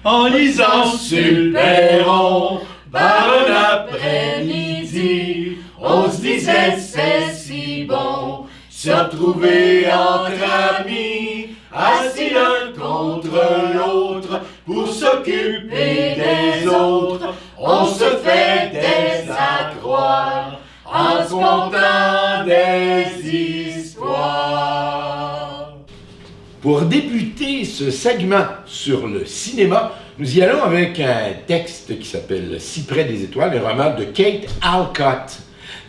en lisant sur le perron. Par un après-midi, on se disait c'est si bon se retrouver entre amis, assis l'un contre l'autre pour s'occuper des autres. On se fait des accroires en se contant des histoires. Pour débuter ce segment sur le cinéma, nous y allons avec un texte qui s'appelle « Si près des étoiles », un roman de Kate Alcott.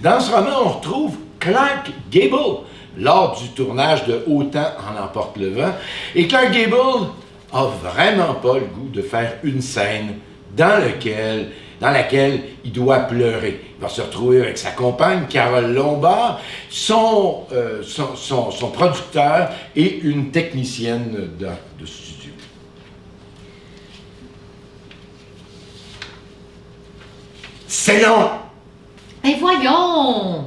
Dans ce roman, on retrouve Clark Gable lors du tournage de Autant en emporte le vent. Et Clark Gable a vraiment pas le goût de faire une scène dans laquelle il doit pleurer. Il va se retrouver avec sa compagne, Carole Lombard, son producteur et une technicienne de studio. C'est long! Mais voyons!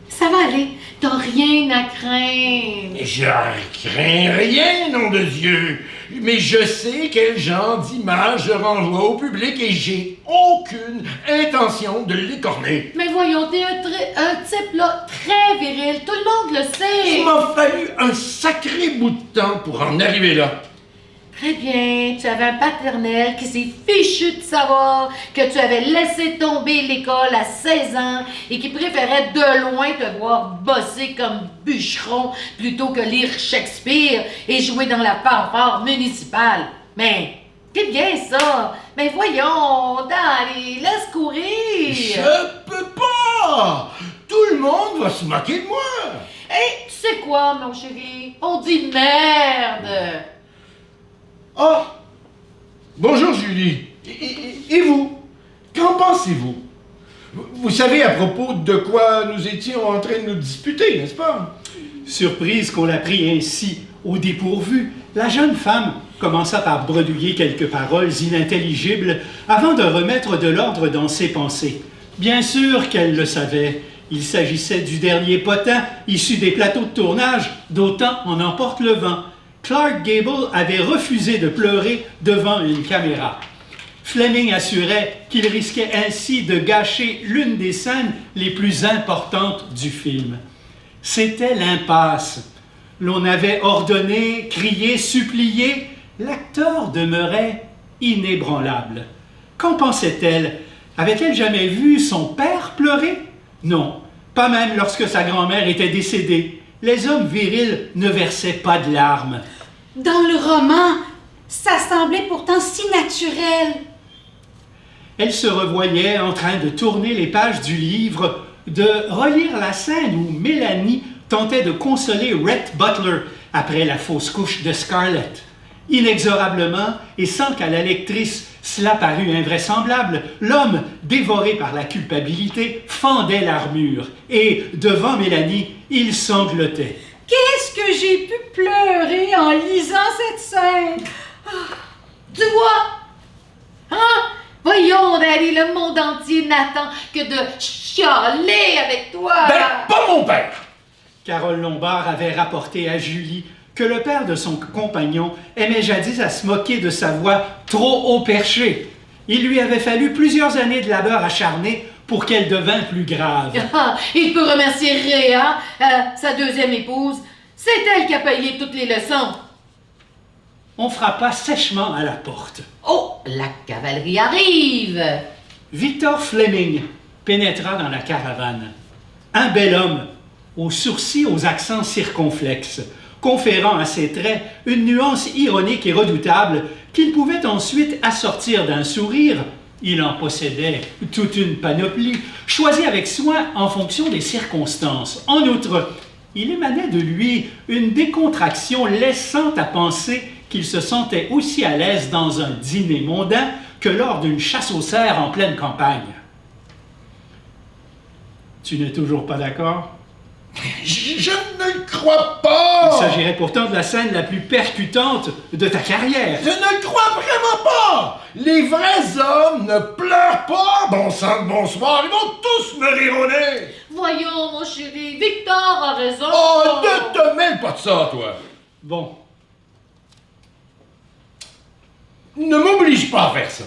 Ça va aller, t'as rien à craindre. Je crains rien, nom de Dieu! Mais je sais quel genre d'image je renvoie au public et j'ai aucune intention de l'écorner. Mais voyons, t'es un type là très viril, tout le monde le sait. Il m'a fallu un sacré bout de temps pour en arriver là. Très bien, tu avais un paternel qui s'est fichu de savoir que tu avais laissé tomber l'école à 16 ans et qui préférait de loin te voir bosser comme bûcheron plutôt que lire Shakespeare et jouer dans la fanfare municipale. Mais, c'est bien ça. Mais voyons, allez, laisse courir. Je peux pas! Tout le monde va se moquer de moi! Hey, tu sais quoi, mon chéri? On dit merde. Oh! Bonjour Julie. Et vous? Qu'en pensez-vous? Vous savez à propos de quoi nous étions en train de nous disputer, n'est-ce pas? Surprise qu'on l'a pris ainsi au dépourvu, la jeune femme commença par bredouiller quelques paroles inintelligibles avant de remettre de l'ordre dans ses pensées. Bien sûr qu'elle le savait. Il s'agissait du dernier potin issu des plateaux de tournage d'Autant en emporte le vent. Clark Gable avait refusé de pleurer devant une caméra. Fleming assurait qu'il risquait ainsi de gâcher l'une des scènes les plus importantes du film. C'était l'impasse. L'on avait ordonné, crié, supplié. L'acteur demeurait inébranlable. Qu'en pensait-elle? Avait-elle jamais vu son père pleurer? Non, pas même lorsque sa grand-mère était décédée. Les hommes virils ne versaient pas de larmes. Dans le roman, ça semblait pourtant si naturel. Elle se revoyait en train de tourner les pages du livre, de relire la scène où Mélanie tentait de consoler Rhett Butler après la fausse couche de Scarlett. Inexorablement, et sans qu'à la lectrice cela parût invraisemblable, l'homme, dévoré par la culpabilité, fendait l'armure, et, devant Mélanie, il sanglotait. Qu'est-ce que j'ai pu pleurer en lisant cette scène? Tu vois? Hein? Voyons, Daddy, le monde entier n'attend que de chialer avec toi. Ben, pas mon père! Carole Lombard avait rapporté à Julie que le père de son compagnon aimait jadis à se moquer de sa voix trop haut perchée. Il lui avait fallu plusieurs années de labeur acharné pour qu'elle devînt plus grave. Il peut remercier Réa, sa deuxième épouse. C'est elle qui a payé toutes les leçons. On frappa sèchement à la porte. Oh, la cavalerie arrive! Victor Fleming pénétra dans la caravane. Un bel homme, aux sourcils aux accents circonflexes, conférant à ses traits une nuance ironique et redoutable qu'il pouvait ensuite assortir d'un sourire. Il en possédait toute une panoplie, choisie avec soin en fonction des circonstances. En outre, il émanait de lui une décontraction laissant à penser qu'il se sentait aussi à l'aise dans un dîner mondain que lors d'une chasse aux cerfs en pleine campagne. Tu n'es toujours pas d'accord? Je ne le crois pas! Il s'agirait pourtant de la scène la plus percutante de ta carrière. Je ne le crois vraiment pas! Les vrais hommes ne pleurent pas, bon sang de bonsoir, ils vont tous me rire au nez! Voyons, mon chéri, Victor a raison. Oh, ne te mêle pas de ça, toi! Bon. Ne m'oblige pas à faire ça.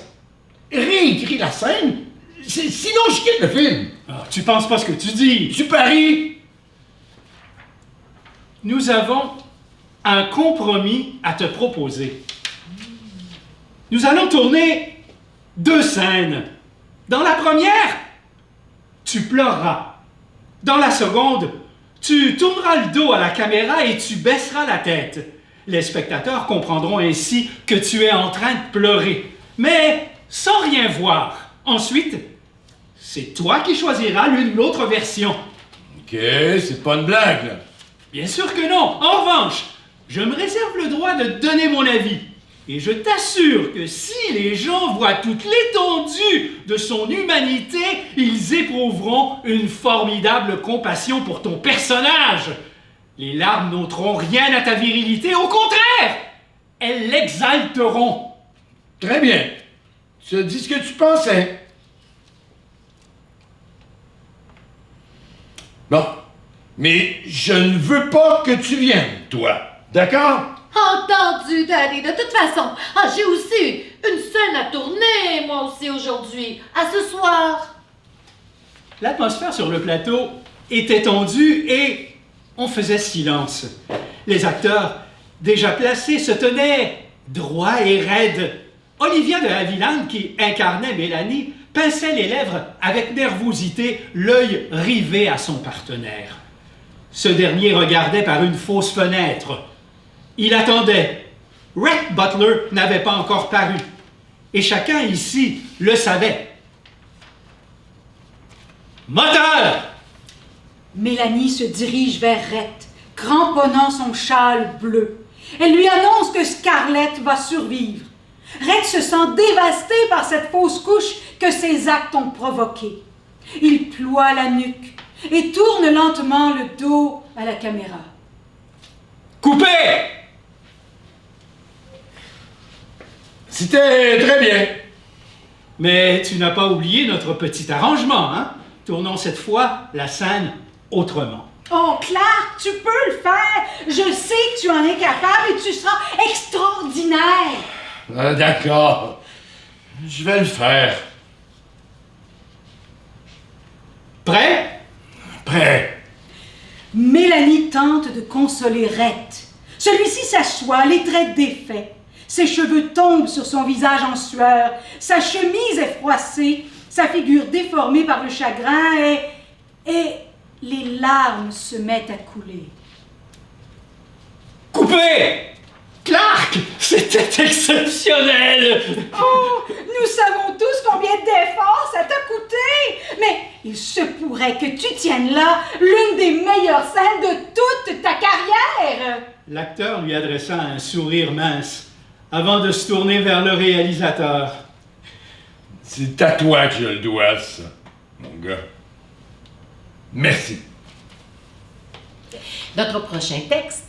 Réécris la scène, sinon je quitte le film. Ah, tu penses pas ce que tu dis. Tu paries? Nous avons un compromis à te proposer. Nous allons tourner 2 scènes. Dans la première, tu pleureras. Dans la seconde, tu tourneras le dos à la caméra et tu baisseras la tête. Les spectateurs comprendront ainsi que tu es en train de pleurer, mais sans rien voir. Ensuite, c'est toi qui choisiras l'une ou l'autre version. Ok, c'est pas une blague, là. Bien sûr que non. En revanche, je me réserve le droit de donner mon avis. Et je t'assure que si les gens voient toute l'étendue de son humanité, ils éprouveront une formidable compassion pour ton personnage. Les larmes n'ôteront rien à ta virilité, au contraire, elles l'exalteront. Très bien. Tu as dit ce que tu pensais. Bon. Mais je ne veux pas que tu viennes, toi. D'accord? Entendu, Danny. De toute façon, j'ai aussi une scène à tourner, moi aussi, aujourd'hui. À ce soir. L'atmosphère sur le plateau était tendue et on faisait silence. Les acteurs, déjà placés, se tenaient droits et raides. Olivia de Havilland, qui incarnait Mélanie, pinçait les lèvres avec nervosité, l'œil rivé à son partenaire. Ce dernier regardait par une fausse fenêtre. Il attendait. Rhett Butler n'avait pas encore paru. Et chacun ici le savait. Moteur! Mélanie se dirige vers Rhett, cramponnant son châle bleu. Elle lui annonce que Scarlett va survivre. Rhett se sent dévasté par cette fausse couche que ses actes ont provoquée. Il ploie la nuque et tourne lentement le dos à la caméra. Coupé! C'était très bien. Mais tu n'as pas oublié notre petit arrangement, hein? Tournons cette fois la scène autrement. Oh, Clark, tu peux le faire! Je sais que tu en es capable et tu seras extraordinaire! Ah, d'accord. Je vais le faire. Prêt? Prêt. Mélanie tente de consoler Rhett. Celui-ci s'assoit, les traits défaits. Ses cheveux tombent sur son visage en sueur, sa chemise est froissée, sa figure déformée par le chagrin et les larmes se mettent à couler. Coupé! Clark! C'était exceptionnel! Oh, nous savons tous combien d'efforts ça t'a coûté! Mais il se pourrait que tu tiennes là l'une des meilleures scènes de toute ta carrière! L'acteur lui adressa un sourire mince avant de se tourner vers le réalisateur. C'est à toi que je le dois, ça, mon gars. Merci. Notre prochain texte,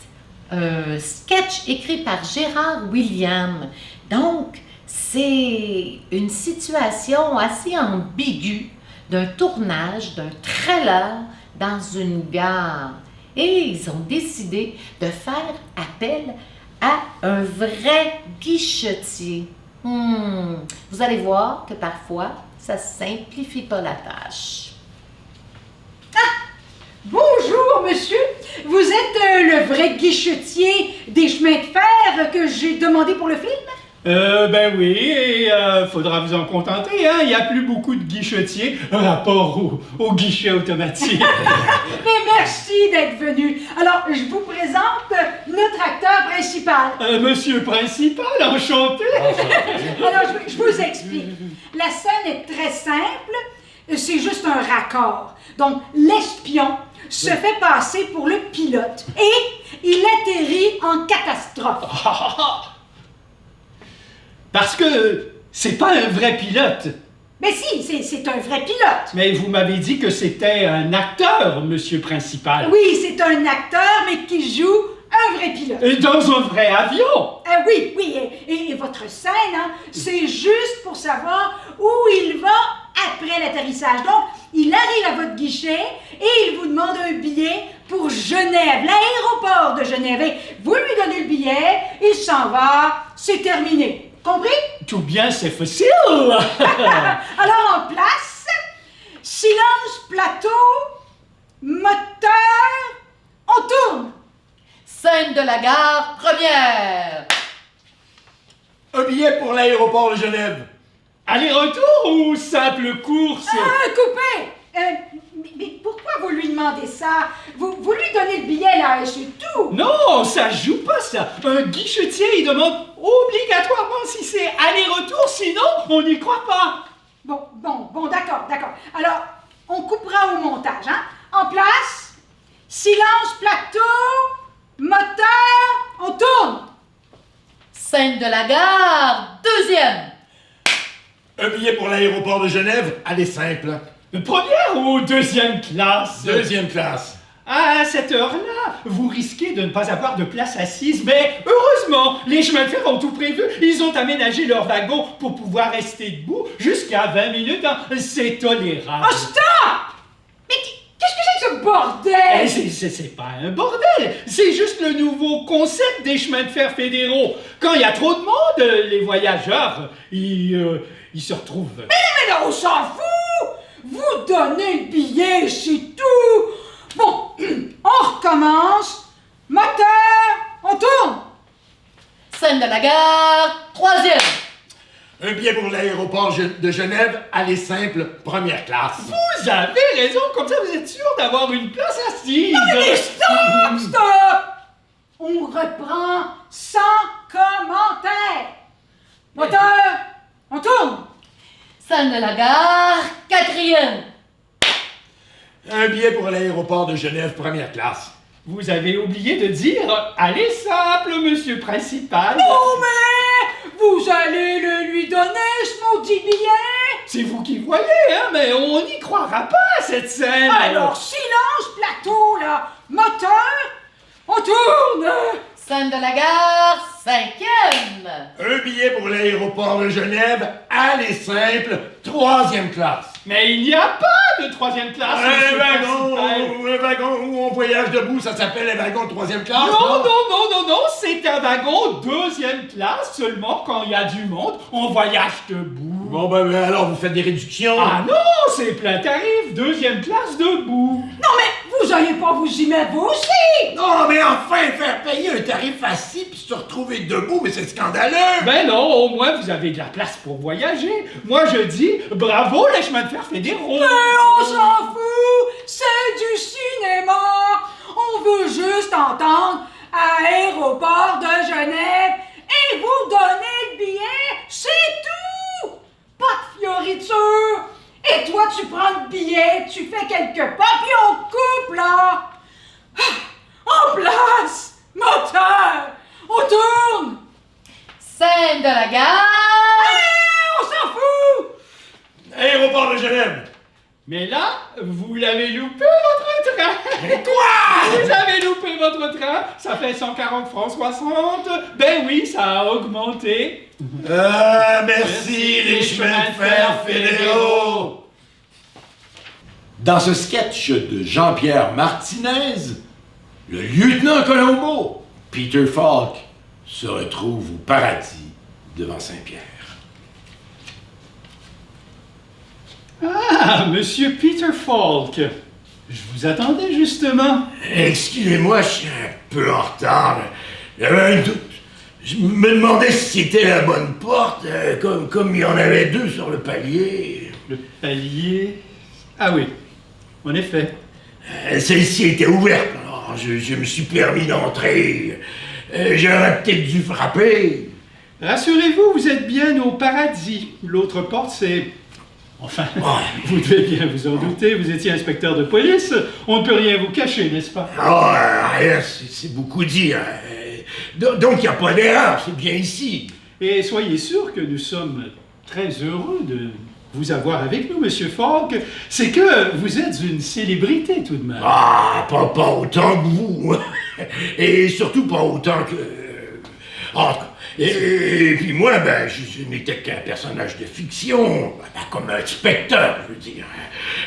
un sketch écrit par Gérard William. Donc, c'est une situation assez ambiguë d'un tournage d'un trailer dans une gare. Et ils ont décidé de faire appel à un vrai guichetier. Vous allez voir que parfois, ça ne simplifie pas la tâche. Bonjour, monsieur! Vous êtes le vrai guichetier des chemins de fer que j'ai demandé pour le film? Ben oui, et faudra vous en contenter, hein? Il n'y a plus beaucoup de guichetiers rapport au guichet automatique. Mais merci d'être venu. Alors, je vous présente notre acteur principal. Monsieur principal, enchanté! Alors, je vous explique. La scène est très simple. C'est juste un raccord. Donc, l'espion se fait passer pour le pilote et il atterrit en catastrophe. Parce que c'est pas un vrai pilote. Mais si, c'est un vrai pilote. Mais vous m'avez dit que c'était un acteur, monsieur principal. Oui, c'est un acteur, mais qui joue un vrai pilote. Et dans un vrai avion. Oui, et votre scène, hein, c'est juste pour savoir où il va après l'atterrissage. Donc, il arrive à votre guichet et il vous demande un billet pour Genève, l'aéroport de Genève. Et vous lui donnez le billet, il s'en va, c'est terminé. Compris? Tout bien, c'est facile. Alors en place, silence plateau, moteur, on tourne. Scène de la gare première. Un billet pour l'aéroport de Genève. Aller-retour ou simple course? Coupé. Mais pourquoi vous lui demandez ça? Vous lui donnez le billet là et c'est tout. Non, ça joue pas ça. Un guichetier, il demande obligatoirement si c'est aller-retour, sinon on n'y croit pas. Bon, d'accord. Alors, on coupera au montage, hein? En place, silence plateau, moteur, on tourne. Scène de la gare deuxième. Un billet pour l'aéroport de Genève, aller simple. Première ou deuxième classe? Deuxième classe. À cette heure-là, vous risquez de ne pas avoir de place assise, mais heureusement, les chemins de fer ont tout prévu. Ils ont aménagé leurs wagons pour pouvoir rester debout jusqu'à 20 minutes. C'est tolérable. Oh, stop! Mais qu'est-ce que c'est que ce bordel? C'est pas un bordel, c'est juste le nouveau concept des chemins de fer fédéraux. Quand il y a trop de monde, les voyageurs, ils se retrouvent. Mais là, on s'en fout! Vous donnez le billet, c'est tout! Bon, on recommence. Moteur, on tourne. Scène de la gare troisième. Un billet pour l'aéroport de Genève, aller simple, première classe. Vous avez raison, comme ça vous êtes sûr d'avoir une place assise. Mais stop! On reprend sans commentaire. Moteur, on tourne. Scène de la gare quatrième. Un billet pour l'aéroport de Genève, première classe. Vous avez oublié de dire « Allez simple, monsieur principal ». Oh mais vous allez le lui donner, ce maudit billet? C'est vous qui voyez, hein, mais on n'y croira pas à cette scène. Alors silence plateau là, moteur, on tourne. Scène de la gare cinquième. Un billet pour l'aéroport de Genève, aller simple, troisième classe. Mais il n'y a pas de troisième classe, monsieur principal. Un wagon où on voyage debout, ça s'appelle un wagon de troisième classe. Non, c'est un wagon deuxième classe seulement quand il y a du monde, on voyage debout. Bon ben alors vous faites des réductions. Ah non, c'est plein tarif, deuxième classe debout. Non mais vous allez pas vous y mettre vous aussi? Non mais enfin faire payer un tarif assis puis se retrouver debout, mais c'est scandaleux. Ben non, au moins vous avez de la place pour voyager. Moi je dis, bravo les chemins de fer fédéraux. Mais on s'en fout, c'est du cinéma. On veut juste entendre Aéroport de Genève et vous donner le billet, c'est tout. Pas de fioriture. Et toi tu prends le billet, tu fais quelques pas puis on coupe là. En place, moteur, on tourne. Scène de la gare. On s'en fout. Aéroport de Genève. Mais là, vous l'avez loupé votre train. Mais quoi? Vous avez loupé votre train, ça fait 140 francs 60. Ben oui, ça a augmenté. Merci les chemins de fer fédéraux. Dans ce sketch de Jean-Pierre Martinez, le lieutenant Colombo, Peter Falk, se retrouve au paradis devant Saint-Pierre. Ah, monsieur Peter Falk. Je vous attendais justement. Excusez-moi, je suis un peu en retard. J'avais un doute. Je me demandais si c'était la bonne porte, comme il y en avait deux sur le palier. Le palier. Ah oui, en effet. Celle-ci était ouverte, alors je me suis permis d'entrer. J'aurais peut-être dû frapper. Rassurez-vous, vous êtes bien au paradis. L'autre porte, c'est... Enfin, vous devez bien vous en douter, vous étiez inspecteur de police, on ne peut rien vous cacher, n'est-ce pas? Rien, c'est beaucoup dire. Donc il n'y a pas d'erreur, c'est bien ici. Et soyez sûr que nous sommes très heureux de vous avoir avec nous, monsieur Falk. C'est que vous êtes une célébrité tout de même. Ah, pas autant que vous. Et surtout pas autant que... En tout cas, et puis moi, ben, je n'étais qu'un personnage de fiction, comme un spectateur, je veux dire.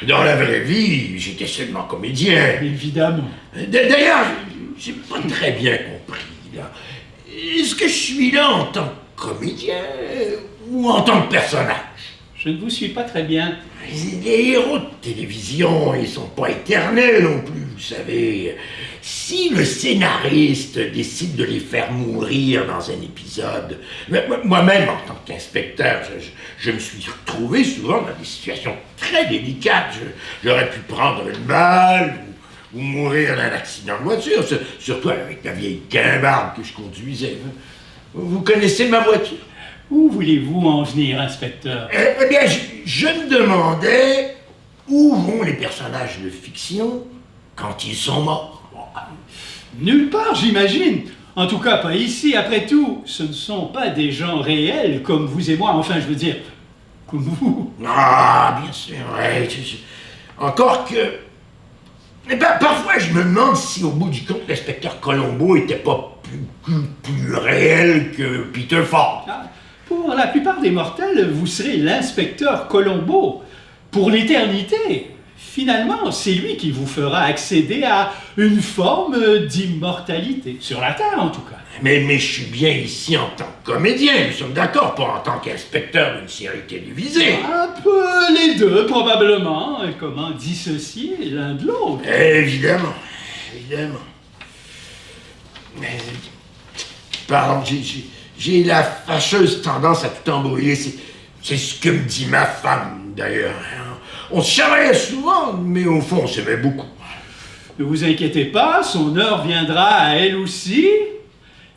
Dans la vraie vie, j'étais seulement comédien. Évidemment. D'ailleurs, j'ai pas très bien compris, là. Est-ce que je suis là en tant que comédien ou en tant que personnage? Je ne vous suis pas très bien. Les héros de télévision, ils sont pas éternels non plus, vous savez. Si le scénariste décide de les faire mourir dans un épisode, moi-même, en tant qu'inspecteur, je me suis retrouvé souvent dans des situations très délicates. J'aurais pu prendre une balle ou mourir d'un accident de voiture, surtout avec la vieille guimbarde que je conduisais. Vous connaissez ma voiture? Où voulez-vous en venir, inspecteur? Eh bien, je me demandais où vont les personnages de fiction quand ils sont morts. Nulle part, j'imagine. En tout cas, pas ici. Après tout, ce ne sont pas des gens réels comme vous et moi. Enfin, je veux dire, comme vous. Ah, bien sûr, ouais. Encore que... Eh ben, parfois, je me demande si, au bout du compte, l'inspecteur Colombo était pas plus réel que Peter Falk. Ah, pour la plupart des mortels, vous serez l'inspecteur Colombo. Pour l'éternité. Finalement, c'est lui qui vous fera accéder à une forme d'immortalité. Sur la Terre, en tout cas. Mais je suis bien ici en tant que comédien, nous sommes d'accord, pas en tant qu'inspecteur d'une série télévisée. Un peu les deux, probablement. Comment dissocier l'un de l'autre? Évidemment, évidemment. Mais, pardon, j'ai la fâcheuse tendance à tout embrouiller. C'est ce que me dit ma femme, d'ailleurs. On se chamaillait souvent, mais au fond, on s'aimait beaucoup. Ne vous inquiétez pas, son heure viendra à elle aussi.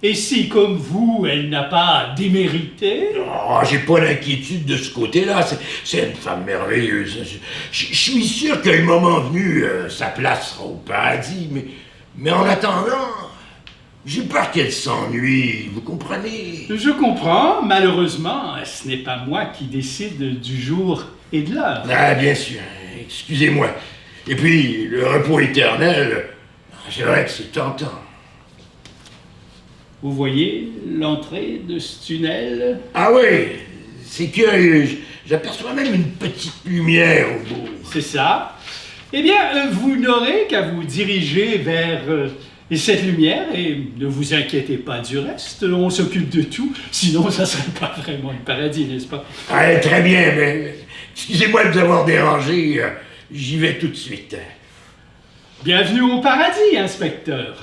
Et si, comme vous, elle n'a pas démérité... Oh, j'ai pas d'inquiétude de ce côté-là. C'est une femme merveilleuse. Je suis sûr qu'à un moment venu, sa place sera au paradis. Mais en attendant, j'ai peur qu'elle s'ennuie, vous comprenez? Je comprends. Malheureusement, ce n'est pas moi qui décide du jour et de l'heure. Ah, bien sûr. Excusez-moi. Et puis, le repos éternel, c'est vrai que c'est tentant. Vous voyez l'entrée de ce tunnel? Ah oui, c'est curieux. J'aperçois même une petite lumière au bout. C'est ça. Eh bien, vous n'aurez qu'à vous diriger vers cette lumière et ne vous inquiétez pas du reste. On s'occupe de tout. Sinon, ça ne serait pas vraiment le paradis, n'est-ce pas? Ah, très bien, mais excusez-moi de vous avoir dérangé. J'y vais tout de suite. Bienvenue au paradis, inspecteur.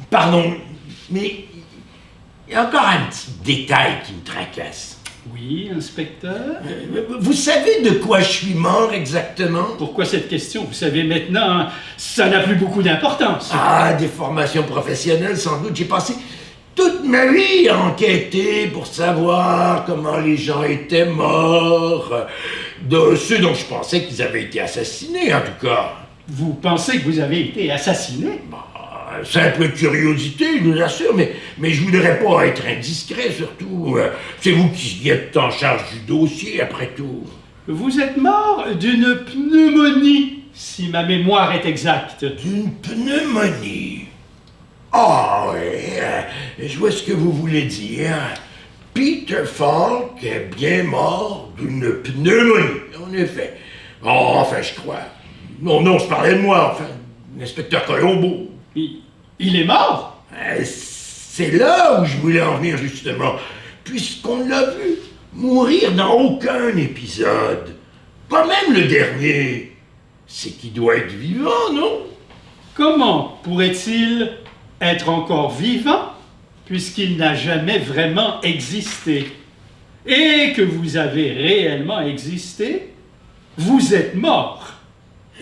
Pardon, mais il y a encore un petit détail qui me tracasse. Oui, inspecteur? Vous savez de quoi je suis mort exactement? Pourquoi cette question? Vous savez maintenant, ça n'a plus beaucoup d'importance. Ah, des formations professionnelles, sans doute. J'ai passé toute ma vie à enquêter pour savoir comment les gens étaient morts. De ceux dont je pensais qu'ils avaient été assassinés, en tout cas. Vous pensez que vous avez été assassiné? Simple curiosité, je vous assure, mais je voudrais pas être indiscret, surtout. C'est vous qui êtes en charge du dossier, après tout. Vous êtes mort d'une pneumonie, si ma mémoire est exacte. D'une pneumonie? Ah oui, je vois ce que vous voulez dire. Peter Falk est bien mort d'une pneumonie, en effet. Oh, enfin, je crois. Non, je parlais de moi, enfin, l'inspecteur Colombo. Il est mort? C'est là où je voulais en venir, justement, puisqu'on l'a vu mourir dans aucun épisode. Pas même le dernier. C'est qu'il doit être vivant, non? Comment pourrait-il être encore vivant, puisqu'il n'a jamais vraiment existé? Et que vous avez réellement existé, vous êtes mort.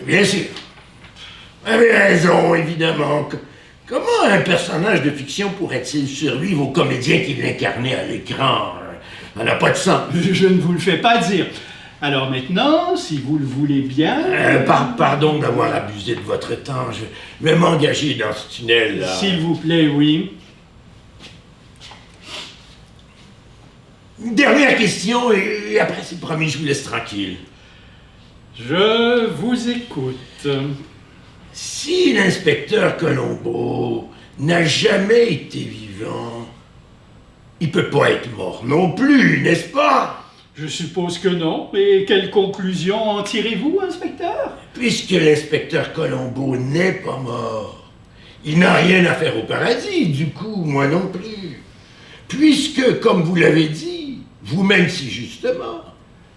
Bien sûr. Vous avez raison, évidemment. Comment un personnage de fiction pourrait-il survivre au comédien qui l'incarnait à l'écran? Ça n'a pas de sens. Je ne vous le fais pas dire. Alors maintenant, si vous le voulez bien... Pardon d'avoir abusé de votre temps. Je vais m'engager dans ce tunnel-là. S'il vous plaît, oui. Une dernière question, et après, c'est promis, je vous laisse tranquille. Je vous écoute. Si l'inspecteur Colombo n'a jamais été vivant, il peut pas être mort non plus, n'est-ce pas? Je suppose que non. Et quelle conclusion en tirez-vous, inspecteur? Puisque l'inspecteur Colombo n'est pas mort, Il n'a rien à faire au paradis, du coup, moi non plus. Puisque, comme vous l'avez dit, vous-même si justement,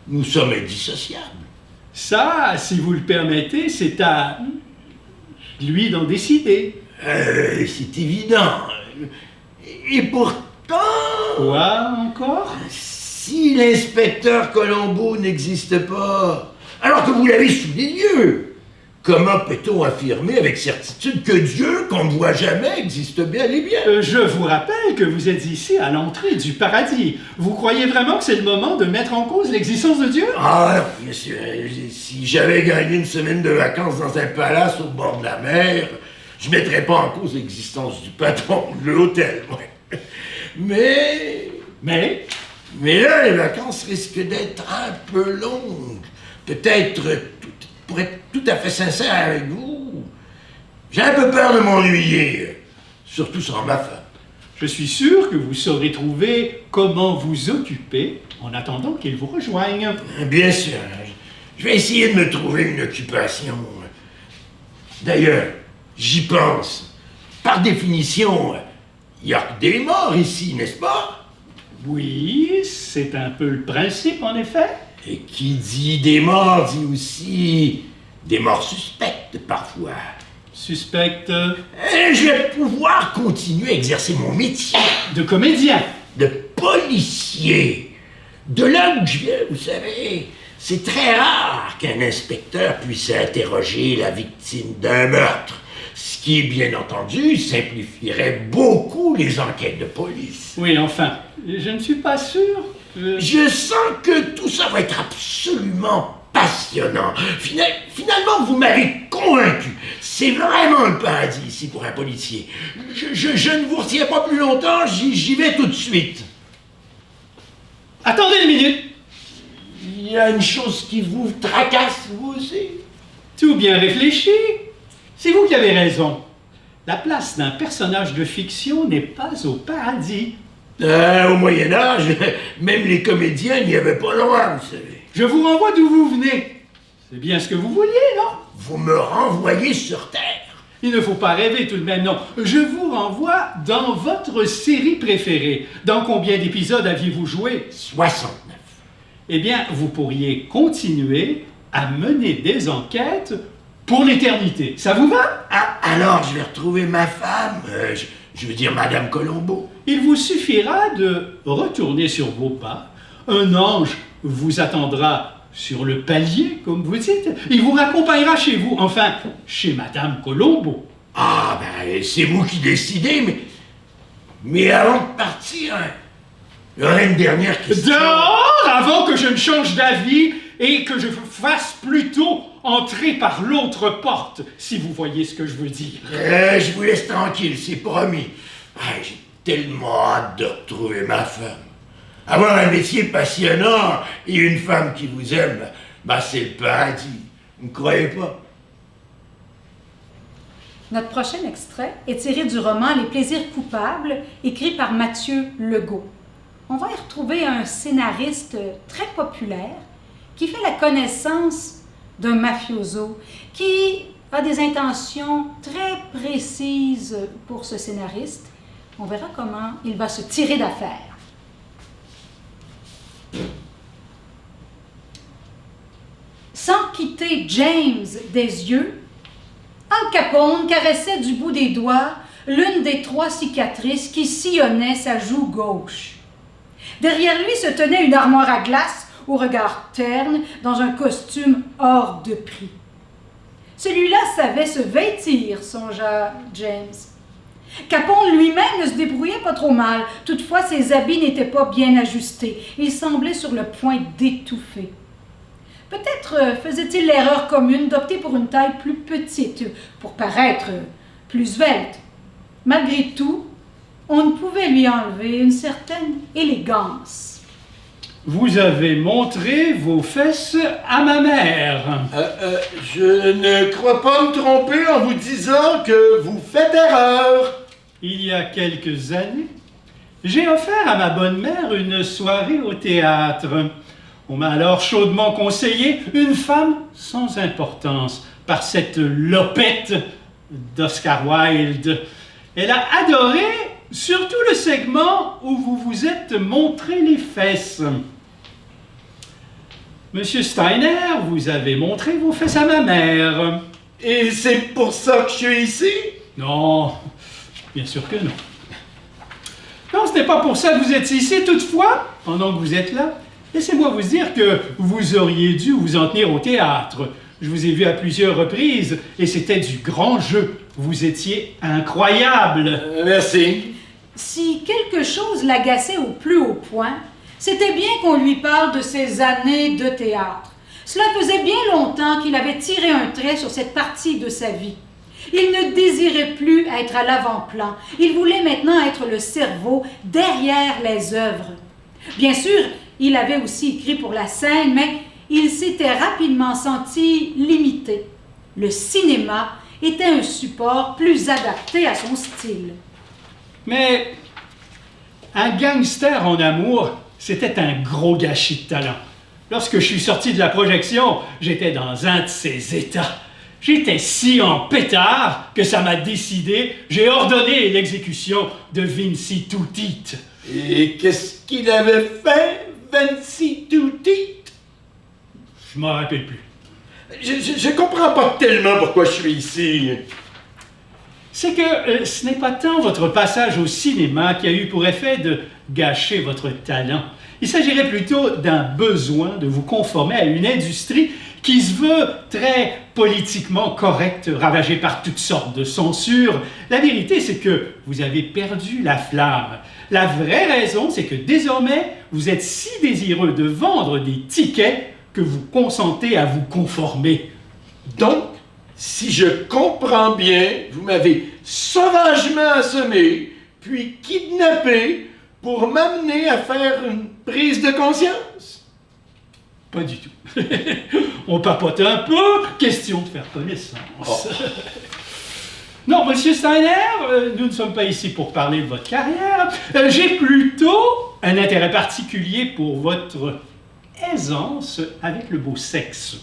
nous sommes indissociables. Ça, si vous le permettez, c'est à lui d'en décider. C'est évident. Et pourtant... Quoi encore? Si l'inspecteur Colombo n'existe pas, alors que vous l'avez sous les yeux, comment peut-on affirmer avec certitude que Dieu, qu'on ne voit jamais, existe bel et bien? Je vous rappelle que vous êtes ici à l'entrée du paradis. Vous croyez vraiment que c'est le moment de mettre en cause l'existence de Dieu? Ah, monsieur, si j'avais gagné une semaine de vacances dans un palace au bord de la mer, je ne mettrais pas en cause l'existence du patron de l'hôtel, ouais. Mais là, les vacances risquent d'être un peu longues. Peut-être, pour être tout à fait sincère avec vous, j'ai un peu peur de m'ennuyer, surtout sans ma femme. Je suis sûr que vous saurez trouver comment vous occuper en attendant qu'il vous rejoigne. Bien sûr, je vais essayer de me trouver une occupation. D'ailleurs, j'y pense. Par définition, il n'y a que des morts ici, n'est-ce pas? Oui, c'est un peu le principe, en effet. Et qui dit des morts dit aussi des morts suspectes parfois. Suspecte Et je vais pouvoir continuer à exercer mon métier de comédien. de policier. De là où je viens, vous savez, c'est très rare qu'un inspecteur puisse interroger la victime d'un meurtre. Ce qui, bien entendu, simplifierait beaucoup les enquêtes de police. Oui, enfin, je ne suis pas sûr. Je sens que tout ça va être absolument passionnant. Finalement, vous m'avez convaincu. C'est vraiment le paradis ici pour un policier. Je ne vous retiens pas plus longtemps, j'y vais tout de suite. Attendez une minute. Il y a une chose qui vous tracasse, vous aussi? Tout bien réfléchi. C'est vous qui avez raison. La place d'un personnage de fiction n'est pas au paradis. Au Moyen-Âge, même les comédiens n'y avaient pas loin, vous savez. Je vous renvoie d'où vous venez. C'est bien ce que vous vouliez, non? Vous me renvoyez sur Terre. Il ne faut pas rêver tout de même, non. Je vous renvoie dans votre série préférée. Dans combien d'épisodes aviez-vous joué? 69. Eh bien, vous pourriez continuer à mener des enquêtes pour l'éternité. Ça vous va? Ah, alors je vais retrouver ma femme, je veux dire Madame Colombo. Il vous suffira de retourner sur vos pas. Un ange vous attendra sur le palier, comme vous dites. Il vous raccompagnera chez vous, enfin, chez Madame Colombo. Ah, ben, c'est vous qui décidez, mais avant de partir, il y aurait une dernière question. Dehors, avant que je ne change d'avis et que je vous fasse plutôt entrer par l'autre porte, si vous voyez ce que je veux dire. Je vous laisse tranquille, c'est promis. Ah, j'ai tellement hâte de retrouver ma femme. Avoir un métier passionnant et une femme qui vous aime, bah c'est le paradis. Vous ne croyez pas? Notre prochain extrait est tiré du roman Les plaisirs coupables, écrit par Mathieu Legault. On va y retrouver un scénariste très populaire qui fait la connaissance d'un mafioso qui a des intentions très précises pour ce scénariste. On verra comment il va se tirer d'affaire. Sans quitter James des yeux, Al Capone caressait du bout des doigts l'une des 3 cicatrices qui sillonnaient sa joue gauche. Derrière lui se tenait une armoire à glace au regard terne dans un costume hors de prix. Celui-là savait se vêtir, songea James. Capone lui-même ne se débrouillait pas trop mal. Toutefois, ses habits n'étaient pas bien ajustés. Il semblait sur le point d'étouffer. Peut-être faisait-il l'erreur commune d'opter pour une taille plus petite, pour paraître plus svelte. Malgré tout, on ne pouvait lui enlever une certaine élégance. Vous avez montré vos fesses à ma mère. Je ne crois pas me tromper en vous disant que vous faites erreur. Il y a quelques années, j'ai offert à ma bonne mère une soirée au théâtre. On m'a alors chaudement conseillé une femme sans importance par cette lopette d'Oscar Wilde. Elle a adoré surtout le segment où vous vous êtes montré les fesses. Monsieur Steiner, vous avez montré vos fesses à ma mère. Et c'est pour ça que je suis ici? Non, bien sûr que non. Non, ce n'est pas pour ça que vous êtes ici. Toutefois, pendant que vous êtes là, laissez-moi vous dire que vous auriez dû vous en tenir au théâtre. Je vous ai vu à plusieurs reprises et c'était du grand jeu. Vous étiez incroyable. Merci. Si quelque chose l'agaçait au plus haut point, c'était bien qu'on lui parle de ses années de théâtre. Cela faisait bien longtemps qu'il avait tiré un trait sur cette partie de sa vie. Il ne désirait plus être à l'avant-plan. Il voulait maintenant être le cerveau derrière les œuvres. Bien sûr, il avait aussi écrit pour la scène, mais il s'était rapidement senti limité. Le cinéma était un support plus adapté à son style. Mais un gangster en amour, c'était un gros gâchis de talent. Lorsque je suis sorti de la projection, j'étais dans un de ces états. J'étais si en pétard que ça m'a décidé, j'ai ordonné l'exécution de Vinci Toutit. Et qu'est-ce qu'il avait fait, Vinci Toutit? Je m'en rappelle plus. Je comprends pas tellement pourquoi je suis ici. C'est que ce n'est pas tant votre passage au cinéma qui a eu pour effet de gâcher votre talent. Il s'agirait plutôt d'un besoin de vous conformer à une industrie qui se veut très politiquement correcte, ravagée par toutes sortes de censures. La vérité, c'est que vous avez perdu la flamme. La vraie raison, c'est que désormais, vous êtes si désireux de vendre des tickets que vous consentez à vous conformer. Donc, si je comprends bien, vous m'avez sauvagement assommé, puis kidnappé pour m'amener à faire une prise de conscience? Pas du tout. On papote un peu, question de faire connaissance. Oh. Non, Monsieur Steiner, nous ne sommes pas ici pour parler de votre carrière. J'ai plutôt un intérêt particulier pour votre aisance avec le beau sexe.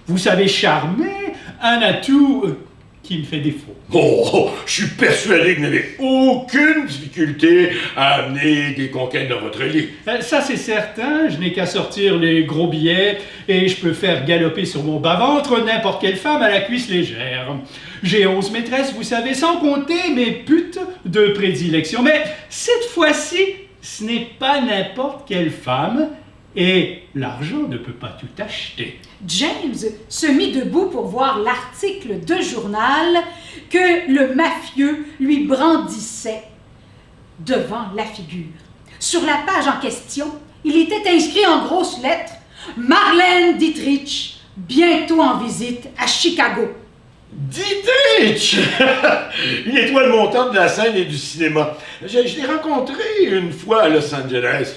Vous savez charmer, un atout qui me fait défaut. Oh, je suis persuadé que vous n'avez aucune difficulté à amener des conquêtes dans votre lit. Ça, c'est certain. Je n'ai qu'à sortir les gros billets et je peux faire galoper sur mon bas-ventre n'importe quelle femme à la cuisse légère. J'ai 11 maîtresses, vous savez, sans compter mes putes de prédilection. Mais cette fois-ci, ce n'est pas n'importe quelle femme et l'argent ne peut pas tout acheter. James se mit debout pour voir l'article de journal que le mafieux lui brandissait devant la figure. Sur la page en question, il était inscrit en grosses lettres « Marlène Dietrich, bientôt en visite à Chicago ». Dietrich! Une étoile montante de la scène et du cinéma. Je l'ai rencontrée une fois à Los Angeles.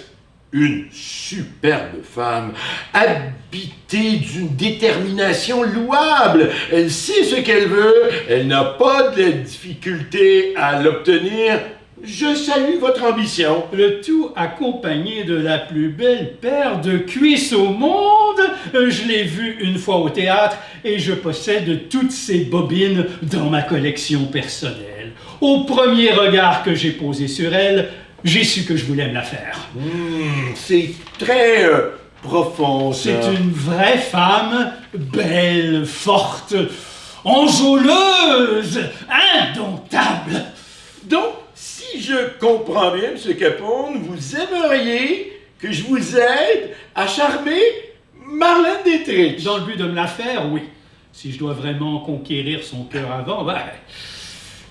Une superbe femme, habitée d'une détermination louable. Elle sait ce qu'elle veut, elle n'a pas de difficulté à l'obtenir. Je salue votre ambition. Le tout accompagné de la plus belle paire de cuisses au monde. Je l'ai vue une fois au théâtre et je possède toutes ces bobines dans ma collection personnelle. Au premier regard que j'ai posé sur elle, j'ai su que je voulais me la faire. C'est très profond, ça. C'est une vraie femme, belle, forte, enjôleuse, indomptable. Donc, si je comprends bien, M. Capone, vous aimeriez que je vous aide à charmer Marlène Dietrich. Dans le but de me la faire, oui. Si je dois vraiment conquérir son cœur avant,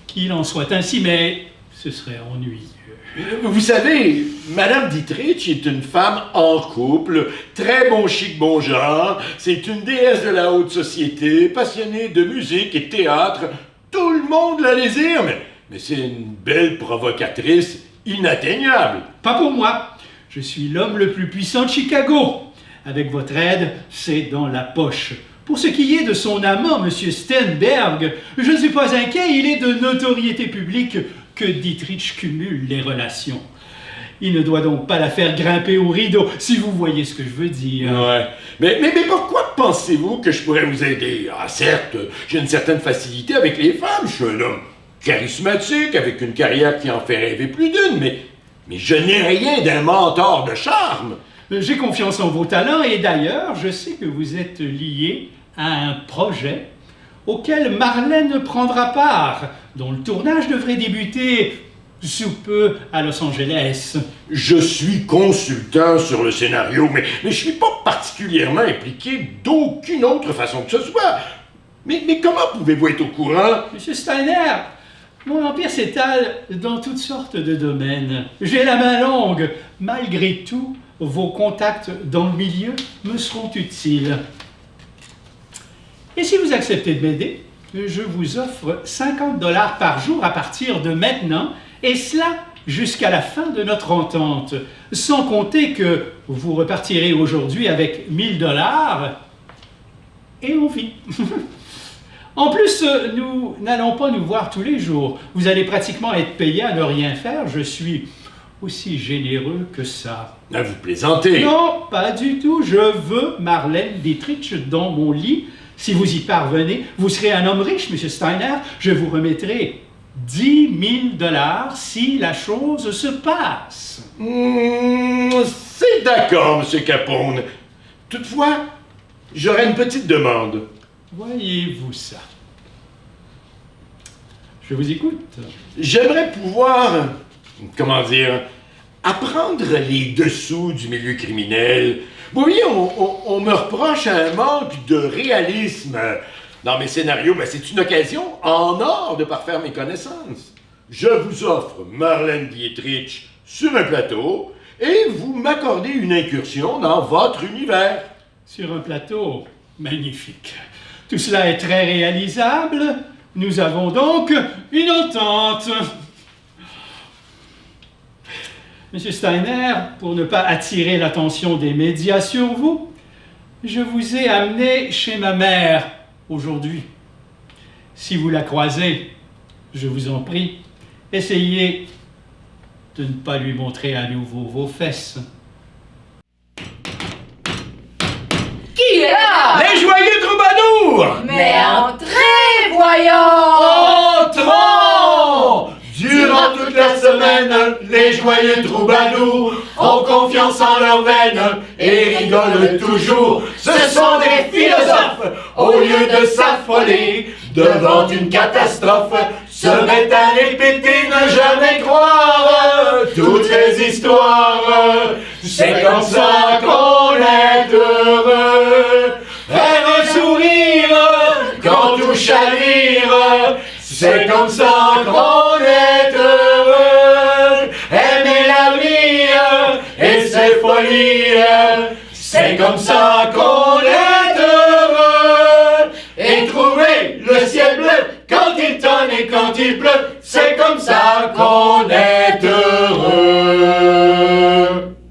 qu'il en soit ainsi, mais ce serait ennuyeux. Vous savez, Madame Dietrich est une femme en couple, très bon chic, bon genre. C'est une déesse de la haute société, passionnée de musique et théâtre. Tout le monde la désire, mais c'est une belle provocatrice inatteignable. Pas pour moi. Je suis l'homme le plus puissant de Chicago. Avec votre aide, c'est dans la poche. Pour ce qui est de son amant, M. Sternberg, je ne suis pas inquiet, il est de notoriété publique que Dietrich cumule les relations. Il ne doit donc pas la faire grimper au rideau, si vous voyez ce que je veux dire. Ouais. Mais pourquoi pensez-vous que je pourrais vous aider? Ah, certes, j'ai une certaine facilité avec les femmes. Je suis un homme charismatique, avec une carrière qui en fait rêver plus d'une, mais je n'ai rien d'un mentor de charme. J'ai confiance en vos talents et d'ailleurs, je sais que vous êtes lié à un projet auquel Marlène prendra part, dont le tournage devrait débuter sous peu à Los Angeles. Je suis consultant sur le scénario, mais je suis pas particulièrement impliqué d'aucune autre façon que ce soit. Mais comment pouvez-vous être au courant? Monsieur Steiner, mon empire s'étale dans toutes sortes de domaines. J'ai la main longue. Malgré tout, vos contacts dans le milieu me seront utiles. Et si vous acceptez de m'aider, je vous offre 50 $ par jour à partir de maintenant, et cela jusqu'à la fin de notre entente. Sans compter que vous repartirez aujourd'hui avec 1000 $ et on vit. En plus, nous n'allons pas nous voir tous les jours. Vous allez pratiquement être payé à ne rien faire. Je suis aussi généreux que ça. Ah, vous plaisantez. Non, pas du tout. Je veux Marlène Dietrich dans mon lit. Si vous y parvenez, vous serez un homme riche, Monsieur Steiner. Je vous remettrai 10 000 $ si la chose se passe. C'est d'accord, Monsieur Capone. Toutefois, j'aurais une petite demande. Voyez-vous ça? Je vous écoute. J'aimerais pouvoir, comment dire, apprendre les dessous du milieu criminel. Vous voyez, on me reproche un manque de réalisme dans mes scénarios, mais c'est une occasion en or de parfaire mes connaissances. Je vous offre Marlène Dietrich sur un plateau et vous m'accordez une incursion dans votre univers. Sur un plateau magnifique. Tout cela est très réalisable. Nous avons donc une entente. Monsieur Steiner, pour ne pas attirer l'attention des médias sur vous, je vous ai amené chez ma mère aujourd'hui. Si vous la croisez, je vous en prie, essayez de ne pas lui montrer à nouveau vos fesses. Qui est là? Les joyeux troubadours! Mais entrez, voyons! Entrons! Durant toute la semaine, les joyeux troubadours ont confiance en leurs veines et rigolent toujours. Ce sont des philosophes, au lieu de s'affoler devant une catastrophe, se mettent à répéter, ne jamais croire toutes les histoires. C'est comme ça qu'on est heureux. Faire un sourire quand tout chavire, c'est comme ça qu'on est heureux. Aimer la vie et ses folies, c'est comme ça qu'on est heureux. Et trouver le ciel bleu quand il tonne et quand il pleut, c'est comme ça qu'on est